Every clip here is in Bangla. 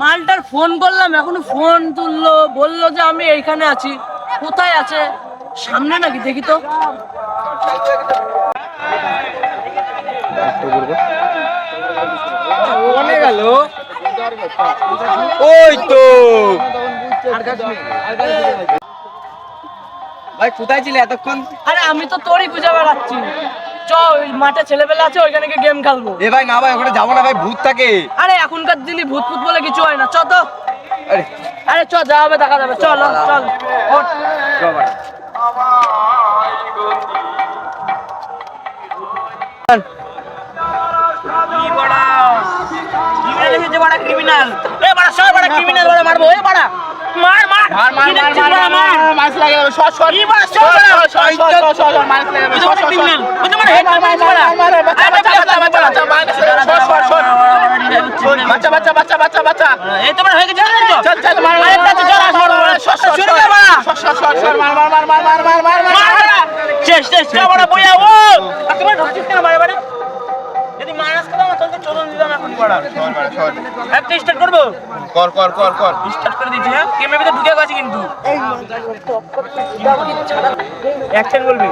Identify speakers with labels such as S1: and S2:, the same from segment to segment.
S1: মালটার ফোন করলাম, এখনো ফোন তুললো, বললো যে আমি এইখানে আছি। কোথায় আছে? সামনে নাকি? দেখি তো।
S2: গেল ওই তো ভাই, কোথায় ছিলে এতক্ষণ?
S1: আরে আমি তো তোরই খুঁজে বেড়াচ্ছি। চ, ওই মাঠে ছেলেপেলে আছে, ওইখানে গিয়ে গেম খেলবো।
S2: এ ভাই না ভাই, ওখানে যাবো না ভাই, ভূত থাকে।
S1: আরে এখনকার দিনে ভূত ফুত বলে কিছু হয় না, চ তো।
S2: আরে
S1: আরে চ, যা হবে দেখা যাবে, চল চল ওঠ। ক্রিমিনাল এ বড়া, সব বড়া ক্রিমিনাল, বড়া মারবো। এ বড়া মার মার মার মার মার মার লাগে যাবে। শট শট ই বড়া, শট শট শট শট মার লাগে যাবে। শট ক্রিমিনাল ও তো মানে হেড মার মার মার বাচ্চা বাচ্চা বাচ্চা বাচ্চা মার শট শট শট বাচ্চা বাচ্চা বাচ্চা বাচ্চা বাচ্চা এই তো মানে হয়ে গেছে। চল চল মার মার শট শট শুরু কর বড়া। শট শট শট মার মার মার মার মার মার মার বড়া। শেষ শেষ বড়া বইয়া। ও তুমি ঢুকছিস কেন বারে বারে? যদি মারাস কথা আমার তোকে চলন দিলাম এখন বড়া। শট বড়া শট। একটা স্টার্ট করব?
S2: কর কর কর কর
S1: স্টার্ট করে দিচ্ছি। হ্যাঁ, গেমের ভিতরে ঢুকে গেছে কিন্তু। এই অ্যাকশন বলবি।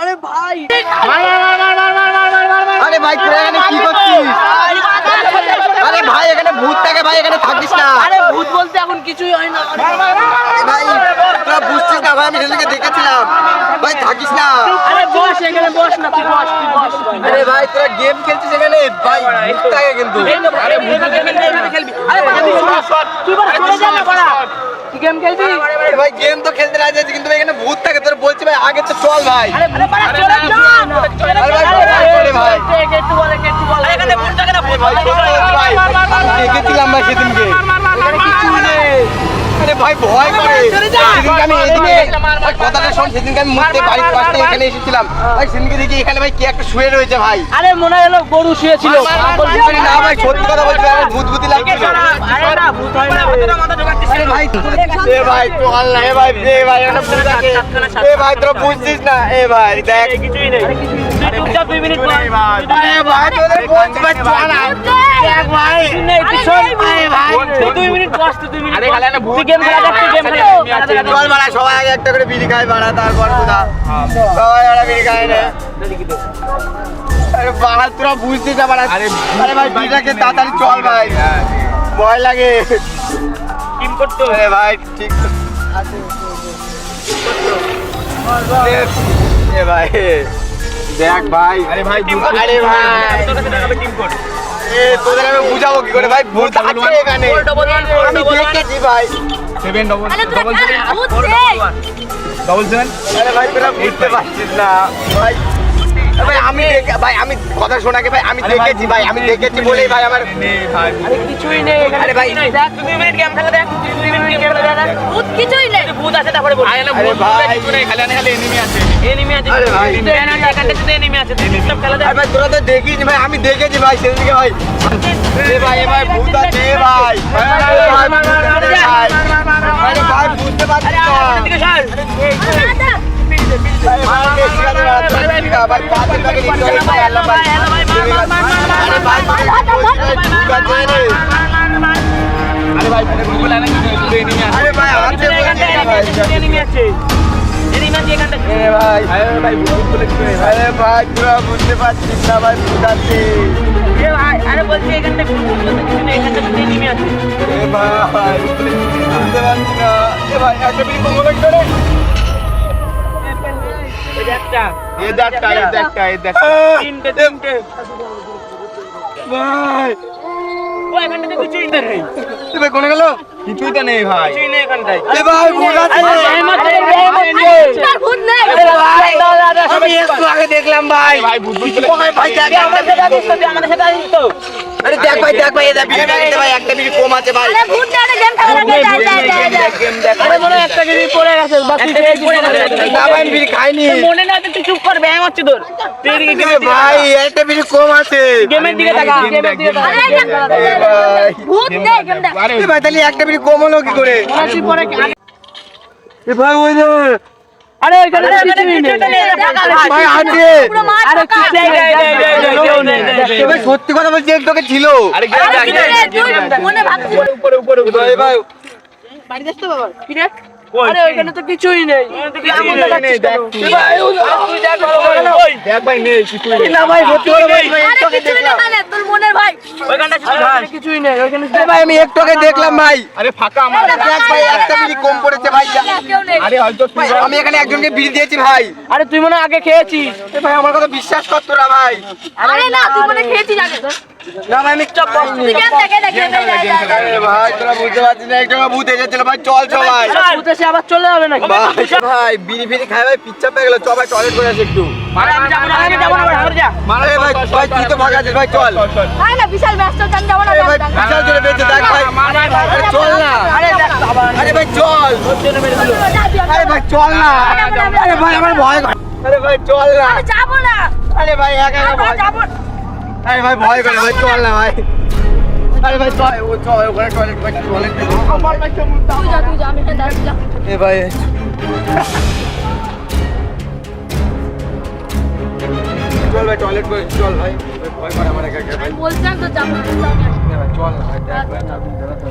S1: আরে ভাই,
S2: আরে ভাই তোরা এখানে কি করছিস? আরে ভাই এখানে ভূত থাকে ভাই, এখানে থাকিস না।
S1: আরে ভূত বলতে এখন কিছুই হয় না।
S2: আরে ভাই তোরা বুঝছিস না ভাই, আমি সেদিনকে দেখেছিলাম ভাই, থাকিস না।
S1: আরে বস, এখানে বস না, তুই বস তুই বস।
S2: আরে ভাই তোরা গেম খেলছিস এখানে ভাই, ভূত থাকে কিন্তু।
S1: আরে ভূত খেলবি। আরে বড়া তুই বড় চলে যা না বড়া। কি গেম খেলবি?
S2: আরে ভাই গেম তো খেলতে রাজি আছি, কিন্তু এখানে ভূত থাকে। তোর বলছি ভাই আগে তো চল ভাই।
S1: আরে বড়া চলে যা।
S2: আরে ভাই চলে ভাই।
S1: একটু বল একটু বল। এখানে ভূত থাকে না? ভূত
S2: ভাই ভাই আমি দেখেছিলাম ভাই সেদিনকে, এখানে কিছু নেই। আরে ভাই ভয় করে। সেদিনকে আমি এদিকে ভাই কথাটা শোন, সেদিনকে আমি মুখতে বাড়ির পাশে এখানে এসেছিলাম ভাই, সেদিনকে দেখি এখানে ভাই কে একটা শুয়ে রয়েছে ভাই।
S1: আরে মনে হলো গরু শুয়েছিল।
S2: না ভাই সত্যি কথা বলছি, আমার ভূত ভূতি লাগছিল।
S1: আরে না ভূত হয় না।
S2: আরে ভাই এ ভাই চল না, এ ভাই এখানে ভূত আছে। এ ভাই তোরা বুঝছিস না। এ ভাই দেখ
S1: কিছুই নেই। তুই চুপচাপ 2 মিনিট বস।
S2: আরে ভাই তোদের বলছি ভাই চল না। দেখ ভাই
S1: একটু শোন। আরে ভাই 2 মিনিট বস, 2 মিনিট। আরে খালা না ভূত গেম খেলা দেখ, গেম খেলা।
S2: চল বাড়া, সবাই আগে একটা করে বিড়ি খাই বাড়া, তারপর কোথা সবাই বাড়া বিড়ি খাই না। আরে বাড়া তোরা বুঝছিস না বাড়া। আরে ভাই বিড়িটাকে তাড়াতাড়ি চল ভাই, ভয় লাগে।
S1: টিম করতে
S2: আরে ভাই ঠিক আছে। এ ভাই দেখ ভাই। আরে ভাই আরে ভাই
S1: তোর কাছে টাকা টিম কর।
S2: এ তোদের আমি বুঝাবো কি করে ভাই, ভূত আছে এখানে। আমি দেখেছি ভাই। 7 ডবল 7 আরে ভাই তোরা বুঝতে পারছিস না ভাই। ভাই আমি কথা শোনাকে ভাই, আমি দেখেছি ভাই, আমি দেখেছি বলেই ভাই আমার
S1: আরে কিছুই নেই এখানে।
S2: আরে ভাই
S1: দেখ 2 মিনিট গেম খেলা দেখ, 2 মিনিট গেম খেলা দেখ। ভূত কিছুই নেই। ভূত আছে তারপরে বল। আরে
S2: ভাই
S1: কিছু নেই, খালি এনিমি আছে। এনিমি আছে।
S2: আরে ভাই
S1: এখানটাতে তো এনিমি আছে। তুই সব খেলা দেখ।
S2: আরে ভাই তোরা তো দেখিস ভাই, আমি দেখেছি ভাই সেদিকে ভাই। এ ভাই ভূত আছে ভাই। আরে ভাই আরে ভাই বুঝতে পারছিস না।
S1: এদিকে সর।
S2: আরে ভাই বেশি কথা না, ভাই পাঁচের টাকা নিতে হবে ভাই। আল্লাহ ভাই আরে ভাই ভূত আছে রে।
S1: আরে ভাই গুগল আনা কি তুই এনিমি আছে।
S2: আরে ভাই আছে ভাই,
S1: এনিমি আছে। এনিমি আছে এখানটা।
S2: এ ভাই আরে ভাই ভূত বলে কি? আরে ভাই তোরা বুঝতে পারছিস না ভাই, ভূত আছে।
S1: এ ভাই আরে বলছি এখানটা ভূত বলতে কিছু নেই, এখানটা তো এনিমি আছে।
S2: এ ভাই বুঝতে পারছি না। এ ভাই একটা বিল কমলে করে।
S1: এই একটা
S2: এই দেখটা
S1: তিনটে
S2: ভাই।
S1: ও এখানটাতে কিছুই নেই।
S2: এ ভাই কোনে গেল? কিছুই তো নেই ভাই।
S1: কিছুই নেই এখানটায়।
S2: এ ভাই ভূত আছে।
S1: ভূত নেই।
S2: আরে ভাই আমি একটু আগে একটু দেখলাম ভাই।
S1: ভাই ভূত ভূত
S2: ভাই দেখ
S1: আমাদের সেটা দিস তো, আমাদের সেটা দিস তো।
S2: আরে দেখ ভাই এটা বিড়ি দিতে ভাই, একটা বিড়ি কম আছে ভাই।
S3: আরে ভূত দেখে গেম খেলা লাগে
S2: গেম দেখ
S1: আরে মনে হয় একটা গিরি পড়ে গেছে বা তুই খেয়েছিস মনে হয়।
S2: না ভাই বিড়ি খাইনি
S1: মনে না তুই চুপ কর, ব্যায়াম হচ্ছে তোর। তুই এদিকে গেমের দিকে
S2: ভাই, একটা বিড়ি কম আছে।
S1: গেমের দিকে তাকা, গেমের দিকে তাকা।
S3: আরে ভূত দেখ গেম দেখ
S2: এ ভাই তাহলে একটা বিড়ি কম হলো কি করে?
S1: তুই পরে আগে-
S2: এ ভাই ওই যে
S1: আরে ওইখানে কিছুই নেই।
S2: ভাই আছে।
S3: পুরো মার
S1: আরে
S3: টাকা
S1: কিছু নেই, কেউ নেই।
S2: এ ভাই সত্যি কথা বলছি, এক তোকে ছিল।
S1: আরে
S3: আরে কি রে তুই মনে ভাবছিস
S2: ভাই ভাই
S1: বাড়ি যাস তো বাবা? কি রে? আরে ওইখানে তো কিছুই নেই। তুই এমন দেখাচ্ছিস কেন? তুই দেখ ভালো ওই দেখ ভাই নেই কিছুই নেই।
S2: না ভাই সত্যি কথা বলছি ভাই,
S3: আরে কিছু না মানে তোর মনের ভাই
S1: ওইখানটা কিছুই নেই, ওইখানে
S2: এ ভাই আমি একটু আগে দেখলাম ভাই।
S1: আরে ফাঁকা আমার।
S2: দেখ ভাই একটা বিড়ি কম পড়েছে ভাই।
S3: কেউ নেই
S1: আরে হয়তো
S2: ভাই, আমি এখানে একজনকে বিড়ি দিয়েছি ভাই।
S1: আরে তুই মনে হয় আগে খেয়েছিস।
S2: এ ভাই আমার কথা বিশ্বাস কর তোরা ভাই।
S3: আরে না তুই মনে খেয়েছিস আগে
S2: না ভাই আমি চাপ
S3: তুই গেম দেখে দেখে
S2: আরে ভাই তোরা বুঝতে পারছিস না, একটা ভূত এসেছিল ভাই। চল সবাই
S1: ভূত এসে আবার চলে যাবে নাকি?
S2: ভাই বিড়ি ফিড়ি খাই ভাই, পিচ্ছা পেয়ে গেল। চল ভাই টয়লেট করে আসি একটু।
S1: আরে আমি যাবো না, আগে যাবো না, ঘরে যা।
S2: আরে ভাই ভাই তুই তো ভাগ আছিস ভাই, চল।
S3: আরে না বিশাল ব্যস্ত জান যাব না
S2: আরে ভাই বিশাল জোরে বেঁচে দেখ ভাই। আরে চল না।
S1: আরে দেখ বাবা,
S2: আরে ভাই চল। আরে ভাই চল না। আরে ভাই আমার ভয় করে। আরে ভাই চল না।
S3: যাব না
S2: আরে ভাই একা একা ভয়।
S3: যাব
S2: আরে ভাই ভয় করে ভাই, চল না ভাই। আরে ভাই চল, ও চল ওখানে টয়লেট ভাই, টয়লেট
S3: তুই যা আমি এটা দাঁড়িয়ে যা
S2: এ ভাই চল ভাই টয়লেট করে চল ভাই। ভয় করে আমার একা একা ভাই।
S3: বলছিলাম তো যাব না
S2: এ ভাই চল না ভাই, দেখ ভাই আমি দাঁড়া তো।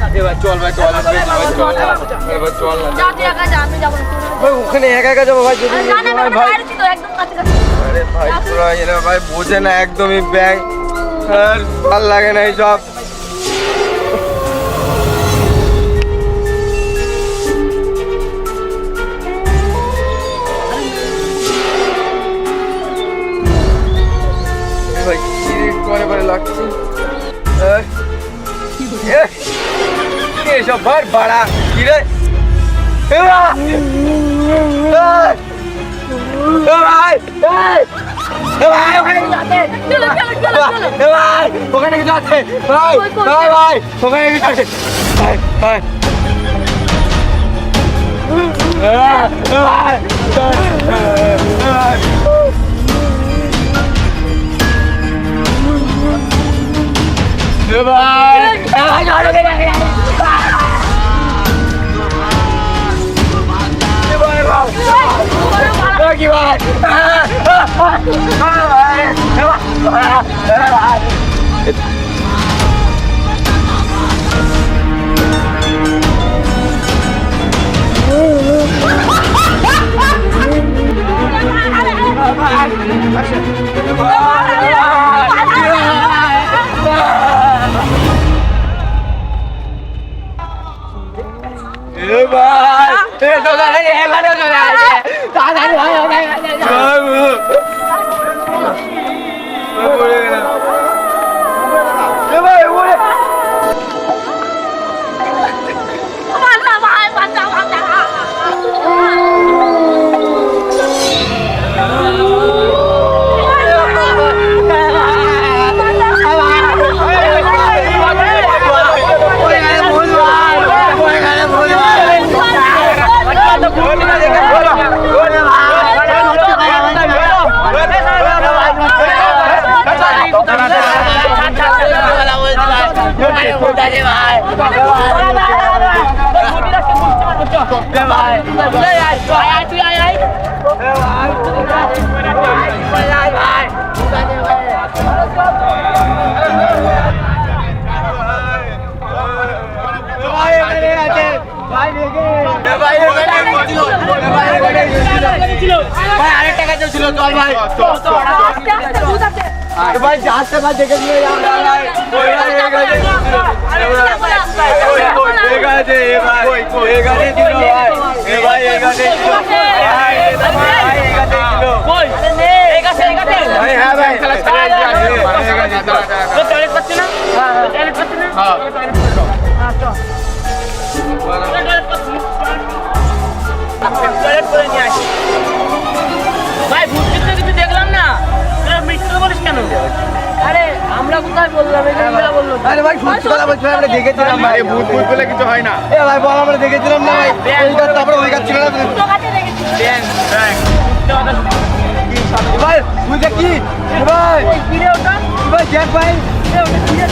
S2: এ ভাই চল ভাই টয়লেট করে ভাই, চল না। এ ভাই চল না
S3: যা তুই একা যা আমি যাব না
S2: ভাই, ওখানে একা একা যাবো ভাই যদি
S3: আরে জানা
S2: ভাই
S3: না
S2: ভাই।
S3: বাইরে তো একদম কাছে কাছে
S2: আরে ভাই তোরা এরা ভাই বোঝে না একদমই ব্যাং। আর ভাল লাগে না এইসব। ভাই কি করে লাগছে এসব ভাই বাড়া কি রে এ ভাই ওখানে
S3: চলো চলো চলো চলো
S2: ভাই ওখানে কিছু আছে ভাই ভাই ভাই ওখানে কিছু আছে ভাই ভাই কি ভাই
S3: বাঁচা ভাই বাঁচা বাঁচা
S2: ভাই আরেক টাকা ছিল চল ভাই
S3: আস্তে আস্তে ভূত আছে
S2: ভাই যাচ্ছে ভাই দেখে নিয়ে যাও ভাই
S1: কই? এই গাছে, এই গাছে।
S2: হ্যাঁ ভাই
S1: তোর টয়লেট পাচ্ছি না? টয়লেট পাচ্ছি না? চল।
S3: কোথায় বললাম এটা বললো
S2: আরে ভাই সত্যি কথা বলছি ভাই, আমরা দেখেছিলাম ভাই।
S4: ভূত ভূত বলে কিছু হয় না।
S2: এ ভাই বল, আমরা দেখেছিলাম না ভাই, ওই গাছ তারপরে ওই গাছ ছিল না।
S3: দুটো কাছে রেখেছি
S2: এ ভাই বুঝে কি এ ভাই,
S3: কিরে ওটা
S2: এ ভাই দেখ ভাই,
S3: ওটা কিরে